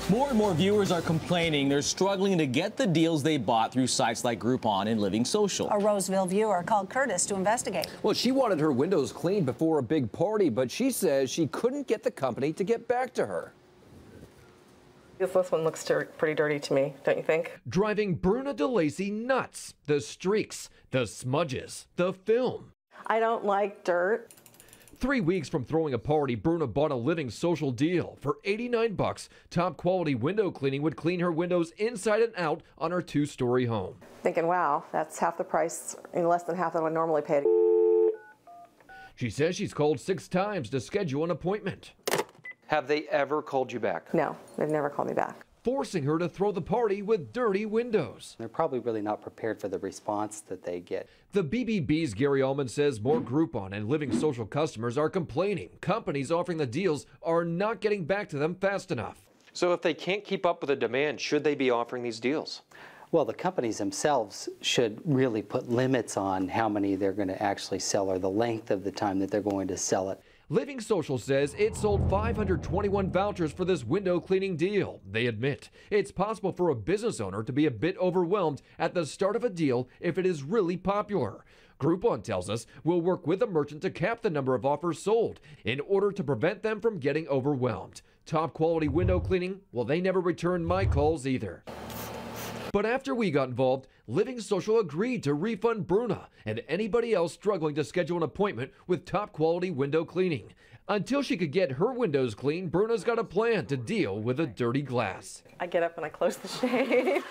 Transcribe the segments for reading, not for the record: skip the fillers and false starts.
More and more viewers are complaining they're struggling to get the deals they bought through sites like Groupon and Living Social. A Roseville viewer called Kurtis to investigate. Well, she wanted her windows cleaned before a big party, but she says she couldn't get the company to get back to her. This one looks pretty dirty to me, don't you think? Driving Bruna DeLacy nuts. The streaks, the smudges, the film. I don't like dirt. 3 weeks from throwing a party, Bruna bought a Living Social deal. For $89, top quality window cleaning would clean her windows inside and out on her 2-story home. Thinking, wow, that's half the price, less than half that I would normally pay. She says she's called 6 times to schedule an appointment. Have they ever called you back? No, they've never called me back. Forcing her to throw the party with dirty windows. They're probably really not prepared for the response that they get. The BBB's Gary Allman says more Groupon and Living Social customers are complaining. Companies offering the deals are not getting back to them fast enough. So if they can't keep up with the demand, should they be offering these deals? Well, the companies themselves should really put limits on how many they're going to actually sell or the length of the time that they're going to sell it. Living Social says it sold 521 vouchers for this window cleaning deal. They admit it's possible for a business owner to be a bit overwhelmed at the start of a deal if it is really popular. Groupon tells us we'll work with the merchant to cap the number of offers sold in order to prevent them from getting overwhelmed. Top quality window cleaning, well, they never returned my calls either. But after we got involved, Living Social agreed to refund Bruna and anybody else struggling to schedule an appointment with top quality window cleaning. Until she could get her windows clean, Bruna's got a plan to deal with the dirty glass. I get up and I close the shade.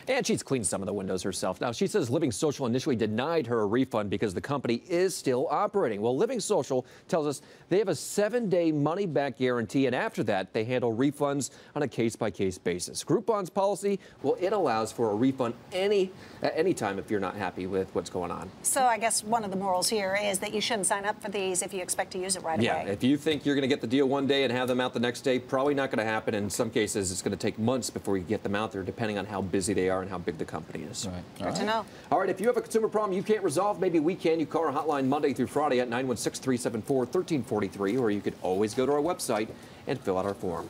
And she's cleaned some of the windows herself. Now, she says Living Social initially denied her a refund because the company is still operating. Well, Living Social tells us they have a 7-day money-back guarantee, and after that, they handle refunds on a case-by-case basis. Groupon's policy, well, it allows for a refund at any time if you're not happy with what's going on. So I guess one of the morals here is that you shouldn't sign up for these if you expect to use it right away. Yeah, if you think you're going to get the deal one day and have them out the next day, probably not going to happen. In some cases, it's going to take months before you get them out there, depending on how busy they are and how big the company is. Right. Good to know. All right, if you have a consumer problem you can't resolve, maybe we can. You call our hotline Monday through Friday at 916-374-1343, or you could always go to our website and fill out our form.